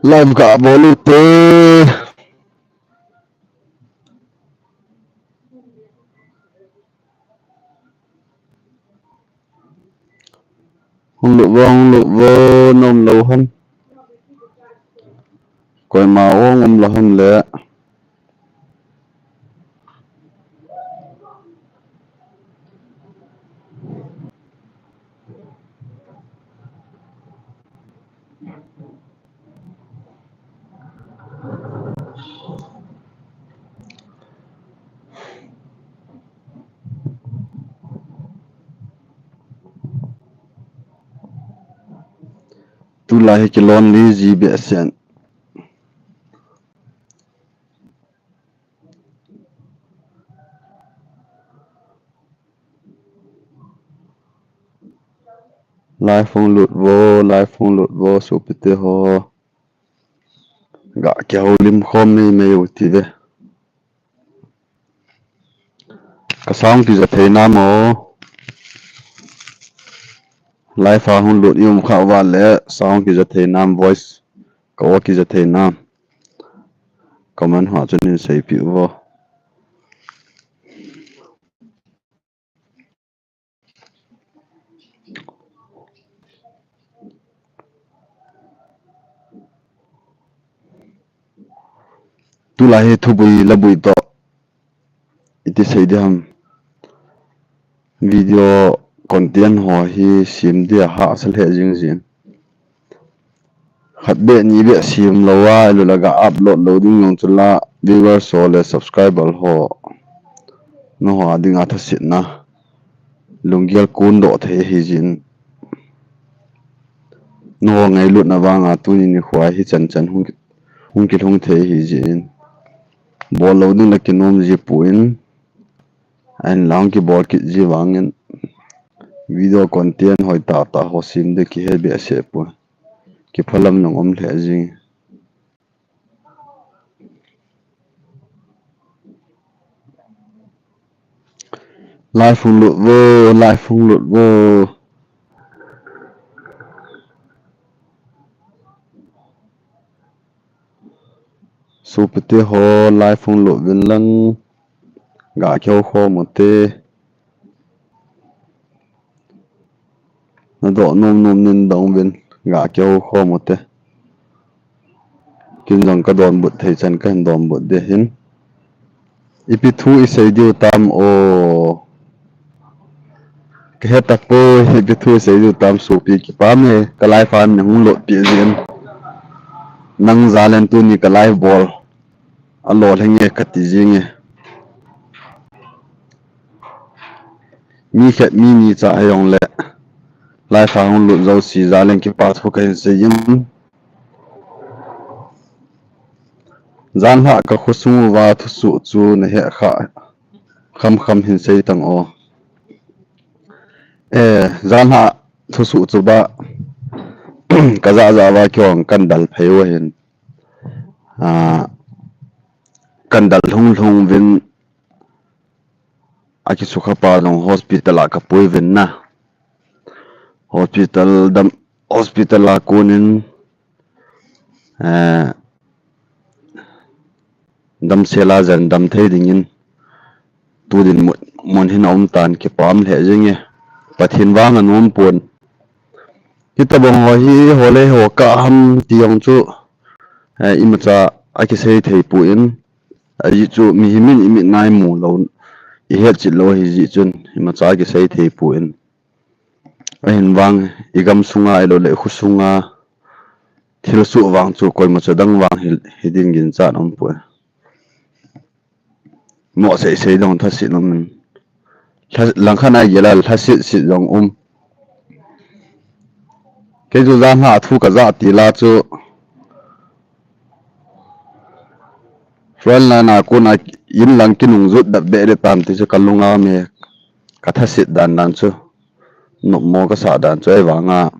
Live ka bolu te hong lu vô nom lâu hơn coi mà ông là hơn lẽ tu lại cái lon li gì bị sen live phong lụt vô số bít ho gạ kéo lim khom này mấy ưu tí về cái sáng thì giờ thấy nam ó live phong lụt yêu khảo vào lẽ sáng thì giờ thấy nam voice có cái giờ thấy nam comment họ cho nên xây biểu vô tu lại thu bùi là bùi to ít xây đi ham video content ho hi sim dia ha sal he jing jin khat be ni be sim lowa lu laga upload loading long chula viewer so le subscriber ho no ho ading atha sit na lungial kun do the hi jin no ngai lut na wanga tu ni khwa hi chan chan hung ki hung the hi jin bol loading la kinom ji puin an lang ki bol ki ji wangin video content hoi ta ho sim de ki he be se pu ki phalam nong om the jing live phun lụt vô super ho live phun lụt viên lăng gà kêu khô một tê nó độ nôm nôm nên động viên gà kêu khô một tê kinh dòng cái đòn bụt thầy chân cái đòn bụt để hin ipi thu isay diu tam o cái hết tắc bôi ipi thu isay diu tam supi ki pam he cái live fan hung lụt bị riêng năng giá lên tu ni cái live ball alo lên nghe cắt tí riêng mi khét mi cha ai yong lệ live fan hung lụt dâu xì giá lên ki pa thu cái se yim gian hạ ka khusu wa thu su chu na he kha kham hin sei tang o gian hạ thu su chu ba ka za wa kyong kan dal pheu hin kan dal hung vin aki su kha pa long hospital a ka pui vin na hospital a kunin dam sela jan dam thei dingin tu din mon hin om tan ki pam le jinge pathin wang an om pon kitabong ho hi hole ho ka ham tiong chu imacha aki sei thei pu in ai chu mi himin imi nai mu lo i het chi lo hi ji chun imacha ki sei thei pu in a hin wang igam sunga ilo le khusunga thil su wang chu koi ma chadang wang hidin gin chan om pu mo sei dong tha si nom lang khana yela tha si dong cái chú gian hạ thu cả dạ tí là chú friend là na cô na in lang ki nung rút đập bể để tam thì chú cả lung à mẹ cả thắt xịt đàn chú nộp mò cái xả đàn chú ấy vàng à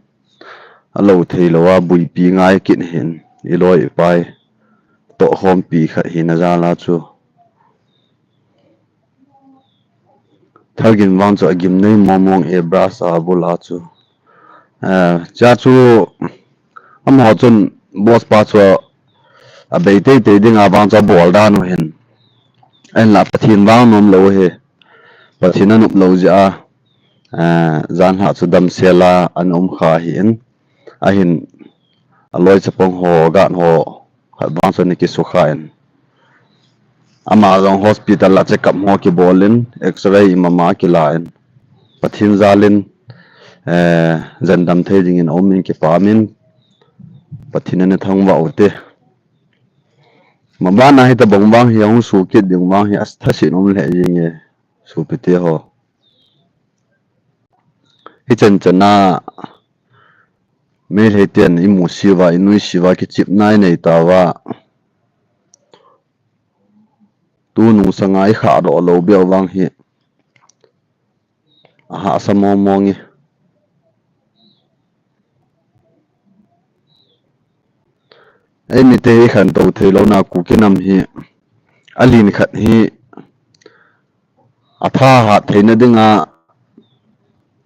lâu thì lâu à bùi pi ngay kiện hiện đi lôi bài tổ hôm pi khát hiện ra là chú thao gìn vang chú gìm này mò mong e bra sa bù la chú cha chú âm họ chun boss pa cho a be te ding a bang cho bol da no hen en la pathin wang nom lo he pathin an up lo ja zan ha chu dam sela an kha hi en a hin aloi chapong ho gan ho khat bang cho ni ki su kha en ama long hospital la check up mo ki bolin x-ray mama ki la en pathin zalin zandam thei ding in omin ki pamin pathin ne thang wa ote mama na hi ta bong bang hi ong su ki ding bang hi as thasin om le yinge su pite ho hi chen chana me le ten imu siwa inui siwa ki chip nai nei tawa tu nu sangai kha ro lo be wang hi ha samo mongi ai mi te khan to thelo na ku ki nam hi alin khat hi atha ha theina dinga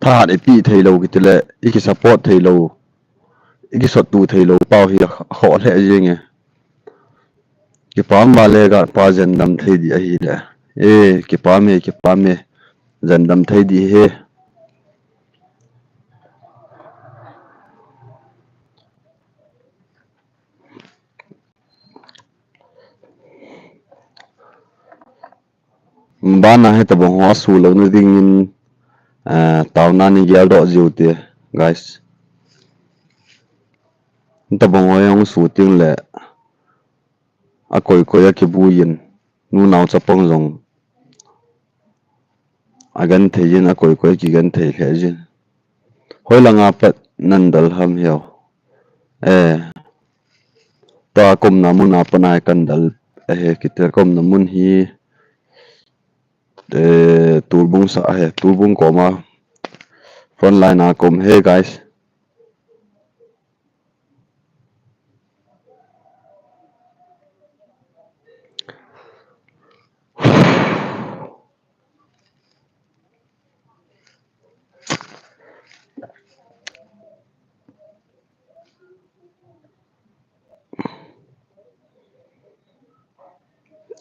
tha de pi thelo ki tele iki support thelo iki sot tu thelo pau hi ho le yenge ki pam ba le ga pa jan dam thei di a hi le ki pa me jan dam thei di he ba na he ta bong wa su lo nu ding in taw na ni gel do jiu te guys ta bong wa yong su ting le a koi ki bu yin nu naw cha pong jong agan thei yin a koi ki gan thei khe jin hoi langa pat nan dal ham hiao ta kom na mun apana kan dal he kitel kom na mun hi turbung sa he turbung koma front line a kom he guys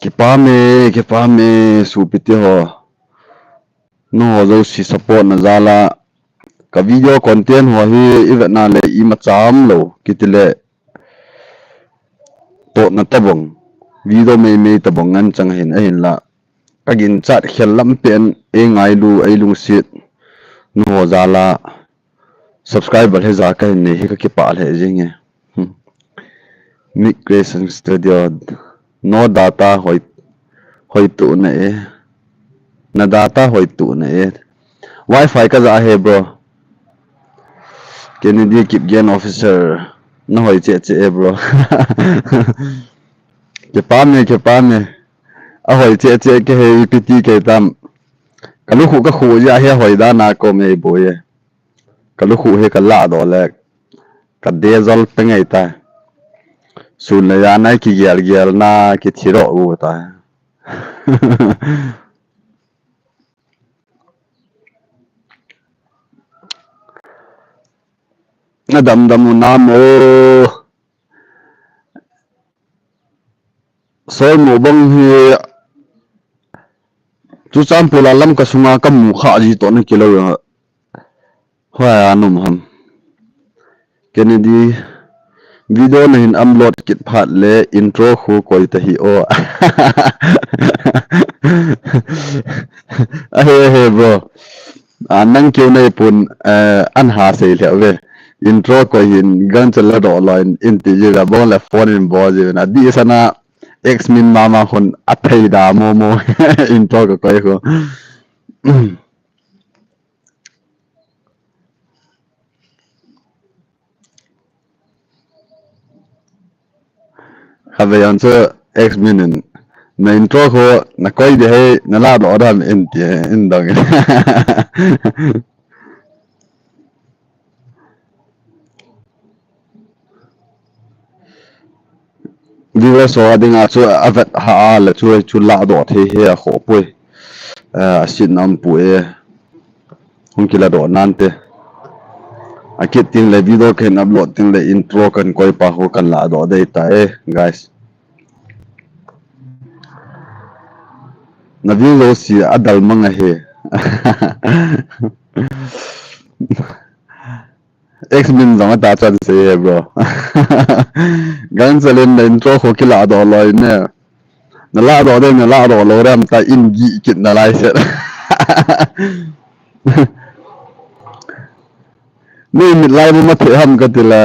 ki pa me supiti ho no zo si support na zala ka video content ho hi iwa na le I ma cham lo kitile to na tabong video me tabong ngan chang hin a hin la kagin chat khel lam pen ngai lu ai lung sit no zala subscriber he za ka ne hi ka ki pa le jinge mic creation studio no data hoi tu na na data hoi tu na wifi ka za he bro Kennedy keep gen officer no hoi che bro ke pa me a hoi che ke he pt ke tam kalu khu ka khu ya he hoi da na ko me boye kalu khu he ka la do le ka de zol pe ngai ta sun la ya na ki gel na ki thiro u ta na dam na mo sol mo bang hi chu cham pula lam ka sunga ka mu kha ji to na kilo hoa anum ham Kennedy video na hin upload kit phat le intro khu koi ta hi o he bro nang kêu nei pun an ha sei le we intro ko hin gan chala do line in ti ji ga bon la phone in bo ji na di sana ex min mama khon athai da mo intro ko koi ko have yan so ex min na intro ko na koi de he na la do ram in dong Viewer so ading a chu avat ha la chu la do the he a kho pui a sin nam pu hung kila do nan te akit ting le video ken upload ting le intro kan koi pa ho kan la do dei ta guys na video si adal manga he X-Men zama ta chan se bro gan salen le intro ho ki la do loi ne na la do de na la do lo ram ta in gi kit na lai se ni mit lai ma the ham ka tila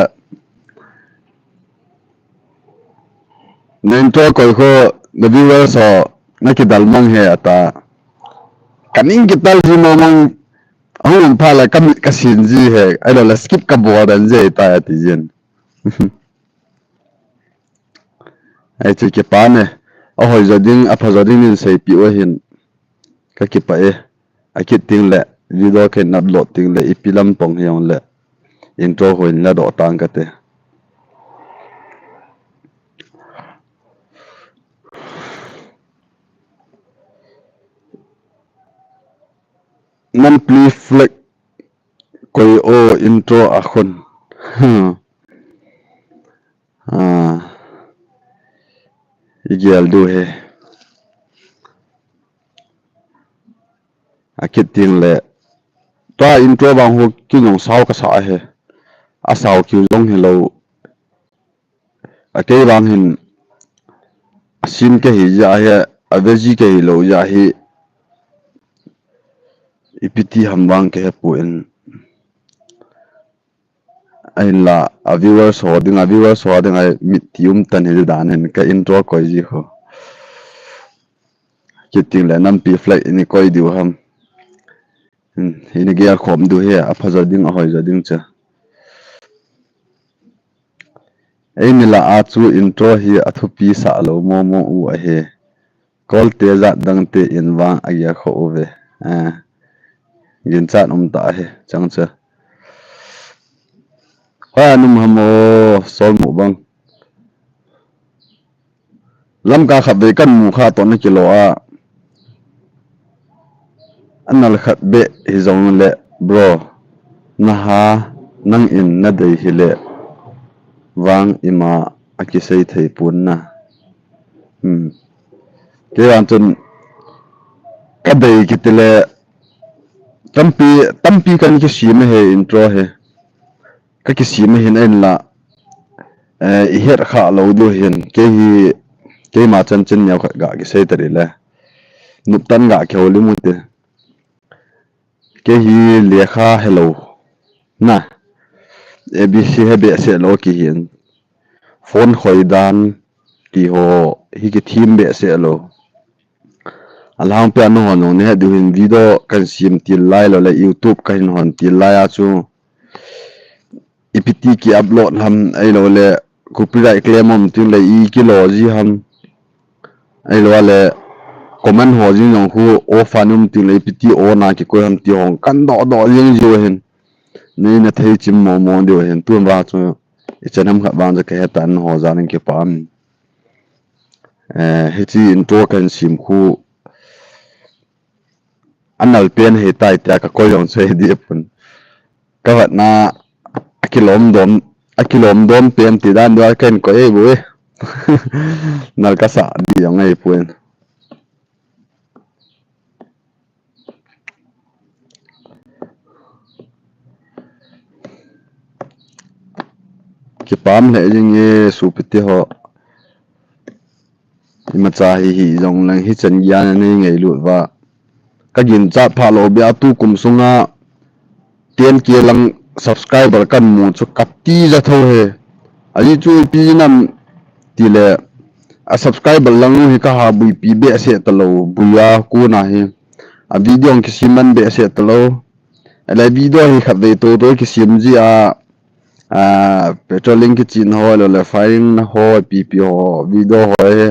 na intro ko ko the viewers so na ki dal mang he ata kaning ki tal ji mo mang ang pa la kam ka sin ji he ai lo la skip ka bo dan je ta ti jen ai che ke pa ne a hoi joding a pha joding nin sei pi o hin ka ki pa a ki ting le video ke nap lo ting le ipilam pong hiong le intro hoin la do tang ka te nan pli flex koi o intro a khon igel du he akit ting le to intro bang ho ki long sao ka sa he a sao ki long hello a ke bang hin asin ke hi ja he a veji ke hi lo ja hi ipiti hambang ke he pu en ai la a viewers ho ding ai mitium tan hi dan hen ka intro ko ji ho kiting le nam pi flight ni koi diu ham ini ge khom du he a phaja ding a hoi ja ding cha ei ni la a chu intro hi a thu pi sa lo mo u a he kol te za dang te in wang a ya kho ve gin chat ta he chang cha ha num hamo sol mu bang lam ka khat be kan mu kha to na kilo a anal khat be hi zong le bro na ha nang in na dei hi le wang ima akisei thei pun na ke an chun ka dei kitile tampi kan ki sim he intro he ka ki sim hin en la I her kha lo du hin ke ma chan chen nya ga ki sei tari le nup tan ga ke holi mu te ke hi le kha hello na abc he be se lo ki hin phone khoi dan ti ho hi ki thim be se lo alang pe no no ne du hin video kan sim til lai lo le youtube kan hon til lai a chu ipt ki upload ham ai lo le copyright claim om tin le I kilo ji ham ai lo le comment ho ji no hu o fanum tin le ipt o na ki ko ham ti hong kan do jing jo hin nei na thei chim mo de hin tu ba chu ichanam kha bang ja ke tan ho zanin ke pam he chi intro kan sim khu anal pen he tai ta ka ko yong che di pun ka wat na akilom dom pen ti dan do ken ko e bu nal ka sa di yong ai puen ki pam le jing e su piti ho ma cha hi jong lang hi chen yan ni ngei lu wa ka gin cha pha lo bia tu kum sunga ten ke lang subscriber kan mu chu kati ja tho he ai chu pi nam ti le a subscriber lang hi ka ha bui pi be se ta lo buya ku na hi a video ki siman be se ta lo ala video hi khat ve to ki sim ji petrolling ki chin ho lo le firing na ho pi ho video ho he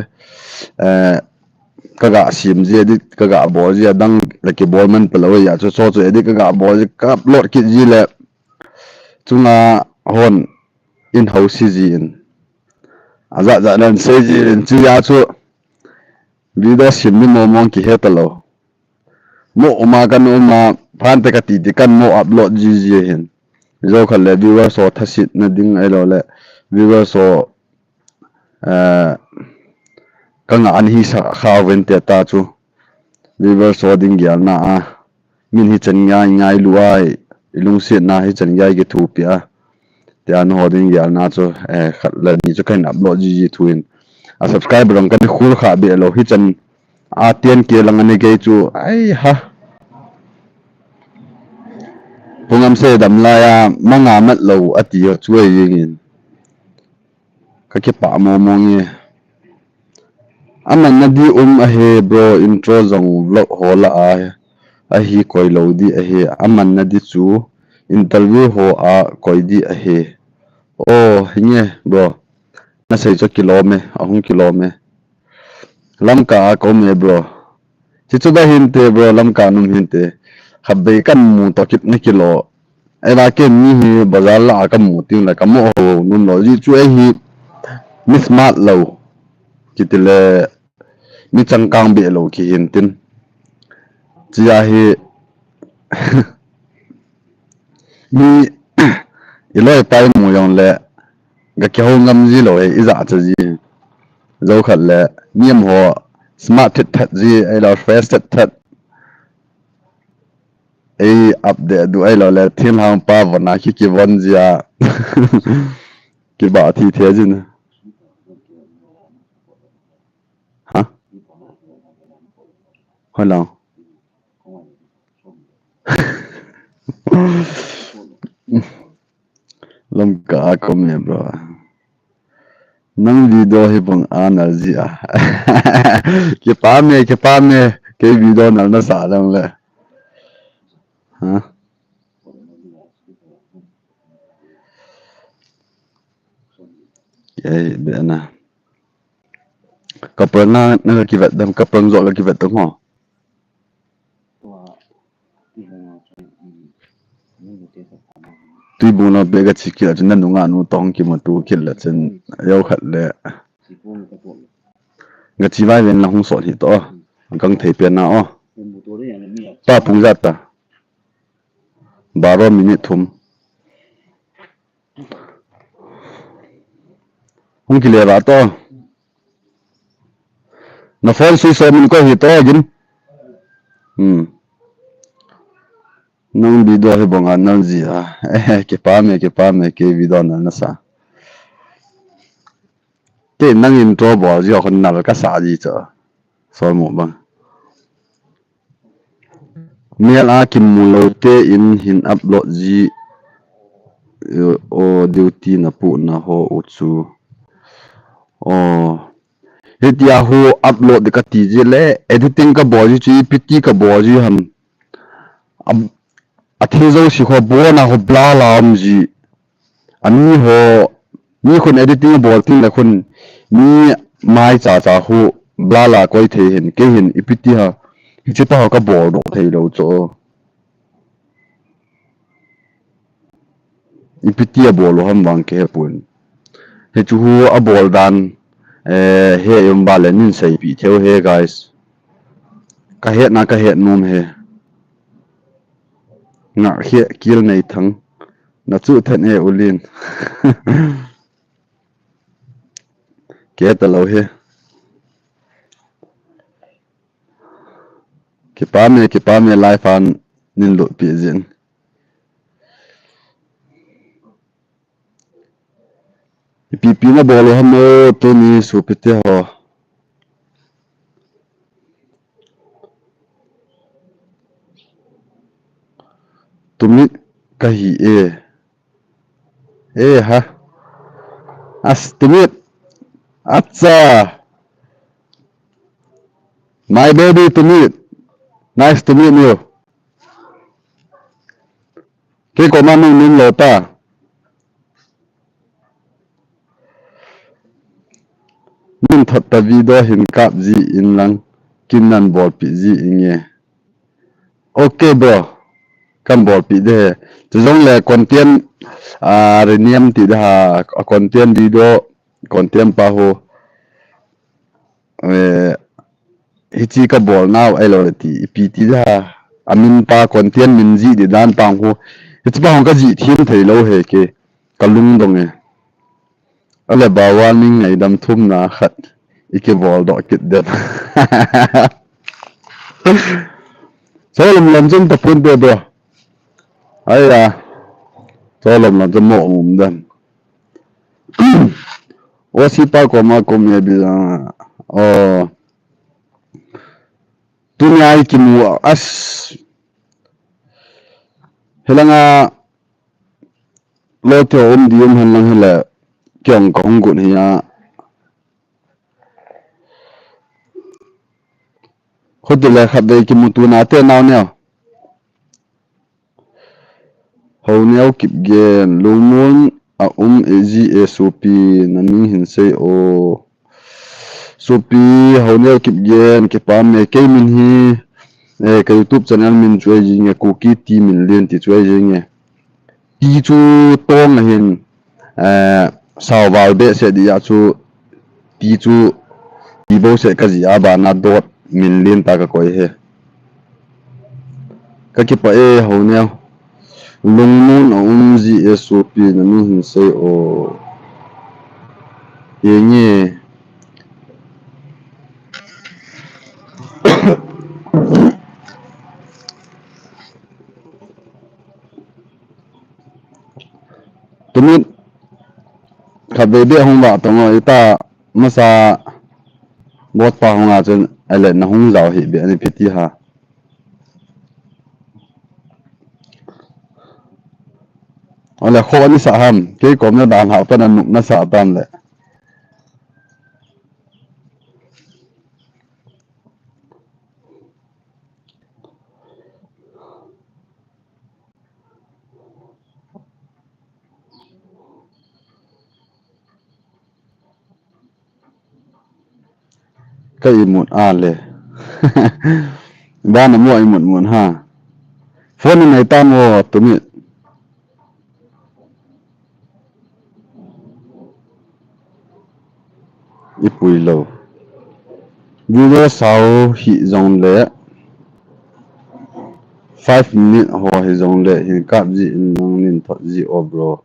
kaga sim ji edit kaga bo ji dang la ki bol man pelo ya chu chu edit kaga bo ji ka upload ki ji le chunga hon in house ji in aza nan se ji in chu ya chu video sim ni mo ki he ta lo mo ma kan ma phan te ka ti kan mo upload ji hin zo khal le viewer so thasit na ding ai lo le viewer so ka nga an hi sa kha ven te ta chu viewer so ding gyal na a min hi chen ngai luai ilung se na hi chen ngai ge thu pia te an ho ding gyal na chu khat la ni chu kain upload ji thuin a subscriber ram kan khur kha be lo hi chen a ten ke lang ani ge chu ai ha pungam se dam la ya manga mat lo ati chu yin ka ke pa mo mo nge aman na di a he bro intro zong vlog hola a hi koi lo di a he aman na di chu interview ho a koi di a he o hinge bro na sei cho kilo me ahung kilo me lam ka ko me bro chi chu da hin te bro lam ka num hin te khabbe kan mu to kip ne kilo ai la ke mi hi bazar la ka mu tin la ka mo ho nun lo ji chu hi mi smart lo kitile mi changkang be lo ki hin tin chia hi mi iloi pai mu yong le ga ke ho ngam ji lo e iza cha ji zo khat le miem ho smart that ji ai lo fresh that ai update du ai lo le thim hang pa vona ki von jia ki ba thi the ji na ha hello lam ka ko me bro nang video hi bang energy a ke pa me ke video nal na sa dang le ha ye de na kapal na ki vet dam kapal zo la ki vet tong ho tui bu na be ga chi ki la chen nu nga nu tong ki ma tu ki la chen yo khat le ga chi vai ven la hung so hi to gang thei pe na o pa pung za ta 12 minute thum hung ki le ba to na phone si so min ko hi to gin nang video hi bang an ji a ke pa me ke video na sa ke nang intro bo ji khon na ka sa ji cho so mo bang mela kim mulo te in hin upload ji o duty na pu na ho uchu o hetia ho upload ka ti ji le editing ka bo ji chi pt ka bo ji ham a thezo si kho bo na ho bla lam ji ani ho ni khun editing bo tin la khun ni mai cha ho bla la koi the hin ke hin pt ha chi ta ka bo do thei lo cho ipiti a bol ham wang ke pun he chu hu a bol dan he yum balenin sei pi theo he guys ka he num he nga he kil nei thang na chu then e ulin ke ta lo he ke pa me life an nin lo pi zen pi na bol ham o to ni su pi te ho tumi ka hi ha as tumi acha my baby tumi nice to meet you ke ko ma nin lo ta nin thot ta video hin kap ji in lang kin nan bol pi ji inge okay bro kam bol pi de zong le content reniam ti da content video content pa ho hichi ka bol now ai lo ti pi ti da amin pa content min ji de dan pang ho It's ba hong ka ji thiam thei lo he ke kalung dong e ale ba warning ngai dam thum na khat ike bol do kit den solom lam jum ta phun be do ai ya solom lam jum mo um dan o si pa ko ma ko me bi o tu ai ki mu as helanga lo to dium han lang hela kyong kong gun hiya khod le khat de ki mu tu na te naw ne ho neo kip gen lumun a sop na ning hin sei o sopi ho neo kip gen ke pam me ke min hi ka youtube channel min choi jing e cookie ti min len ti choi jing e ti chu tong hin sao vào be se dia chu ti chu ti bo se ka ji aba na dot min len ta ka koi he ka ki pa e ho neo lung nun sop na ning hin sei o yenye tumit khabebe hong ba tongo ita masa bot pa honga chen ele na hung zaw hi be ani phiti ha ole kho ani sa ham ke kom na dan ha tan nuk na sa tan le ka imut a le ba na mo imut mun ha phone này ta mo tumi ipui lo video sao hi zong le 5 minute ho hi zong le hi kap ji nang nin thot ji o bro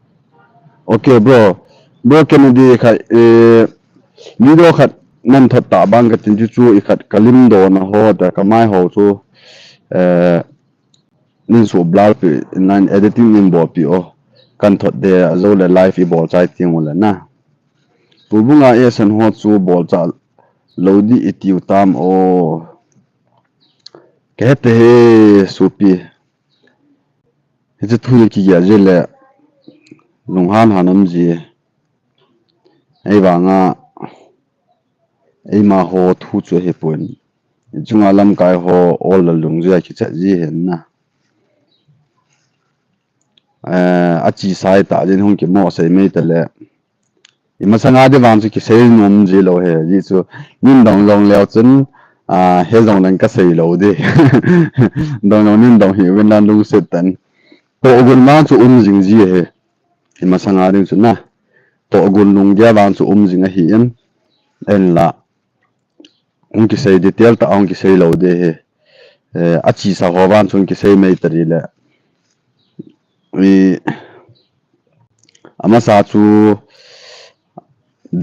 okay bro kennedy khai video khat nan thot ta bang ka tin chu i khat kalim do na ho ta kamai ho chu nin so blur pi nan editing nin bo pi o kan thot de zo le live i bol chai ting wala na tu bunga e san ho chu bol cha lodi itiu tam o kehte he supi he thu ki ya je le lunghan hanam ji ai ba nga ai ma ho thu chu he pon chunga lam kai ho all la lung ja ki cha ji hen na a chi sai ta din hong ki mo sai mei ta le i ma sanga de wang chu ki sei nom ji lo he ji chu nin dong long leo chen he dong nan ka sei lo de dong long nin dong hi wen lan lung se tan to gun ma chu jing ji he i ma sanga de chu na to gun lung ja wang chu jing a hi en la ong ki sei detail ta ong ki sei lo de he a chi sa ho ban chung ki sei mei tari le wi ama sa chu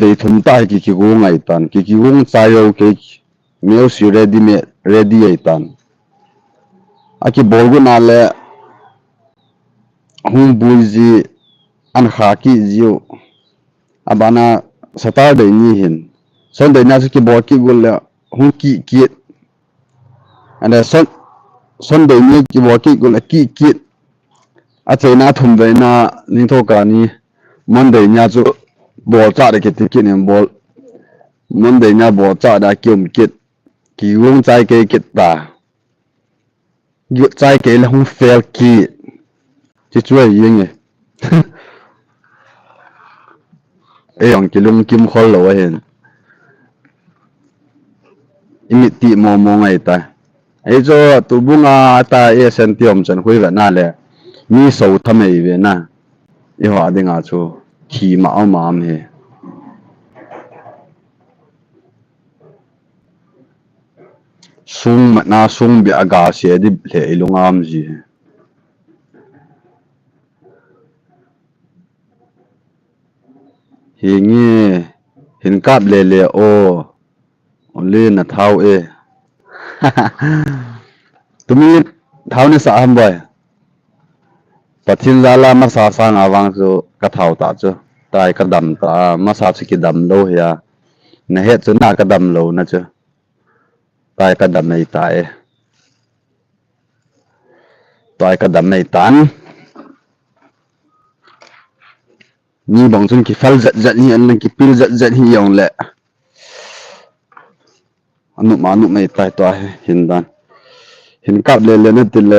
de thum ta ki go ngai tan ki gong cha yo ke meu si ready ai tan aki bol gu na le hum buji an kha ki jiu abana saturday ni hin sunday na ki bol ki gol le hum ki and sunday ni ki bol ki gol ki a chena thum ve na ning tho ka ni monday nya chu bol cha de ki ni bol monday nya bol cha da kyum kit ki wong chai ke kit ta yu chai ke la hum fail ki chi chuai yeng e e yong ki lung kim khol lo hen imi ti mo ngai ta e jo tu bunga ta e sentiom chan hui va na le ni so thamei ve na e ho adinga chu khi ma he sung na sung bi aga se di le ilungam ji hingi hin kap le le o only na thau e tumi thau ni sa ham boy pathin zala ma sa sa nga wang chu ka thau ta chu tai ka dam ta ma sa chi ki dam lo ya na he chu na ka dam lo na chu tai ka dam nei ta e tai ka dam nei tan ni bong chun ki fal zat zat hi an ki pil zat zat hi yong le anu ma nu nei tai to hin dan hin kap le le na til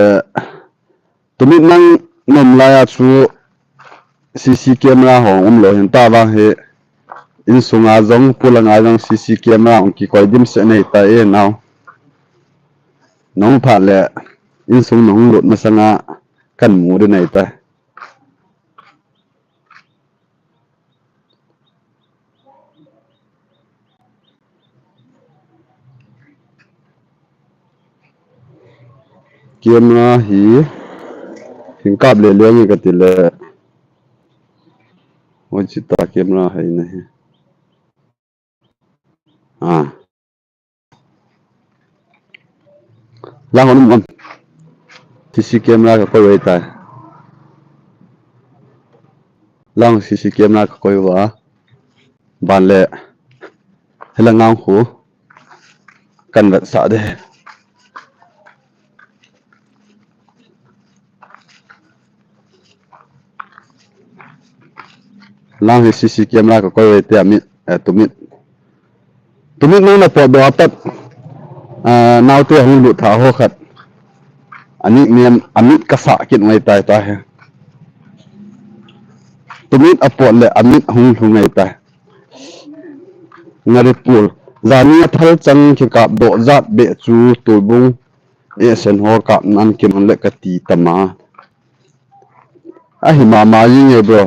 tumi nang nom la ya chu CC camera hong lo hin ta wang he in sunga zong pulanga zong CC camera ong ki koi dim se nei ta e now nong pha le in sung nong lot ma sanga kan mu de nei ta camera hi hin kap le le ni ka til oi chi ta camera hai na he lang hon mon CC camera ka koi ta lang CC camera ka koi wa ban le hela ngang khu kan wat sa de lang hi CC camera ka koi te amit tumi nang na po do atat naw te hung lu tha ho khat ani miam amit ka sa kin ngai tai ta he tumit apot le amit hung hung ngai ta ngari pul zani thal chang ki kap do zat be chu tuibung e sen ho kap nan ki man le ka ti tama a hi ma yi nge bro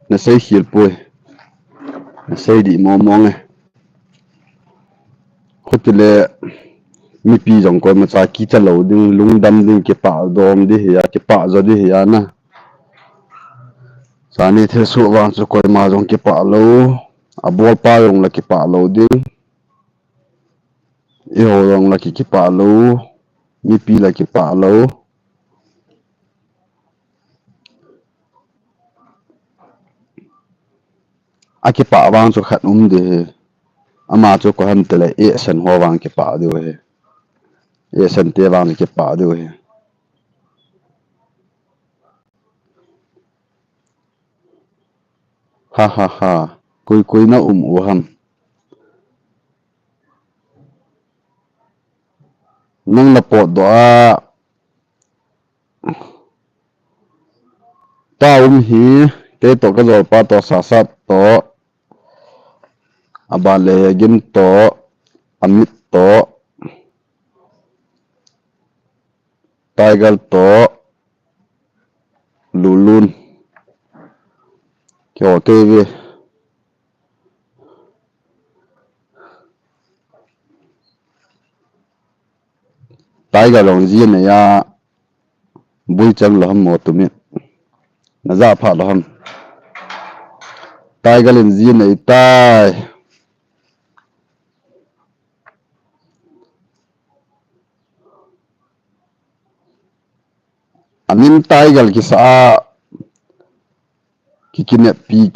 na sei hil pui na sei di mo mo nge khutile mi pi jong ko ma cha ki cha lo ding lung dam ding ki pa dom di ya ki pa zo di ya na sani the su wang chu koi ma jong ki pa lo a bol pa yong la ki pa lo ding e ho yong la ki pa lo mi pi la ki pa lo a ki pa wang chu khat de ama chu ko han tele e san ho wang ki pa de he e san te wang ki pa de he ha ha ha koi na u ham nang na po do a ta hi te to ka zo pa to sa sa to abale gim to amit to tiger to lulun kyo ke vi tiger long ji ne ya bui chang lo ham mo tumi na za pha lo ham tiger lin ji ne tai amin tiger ki sa ki kinet pi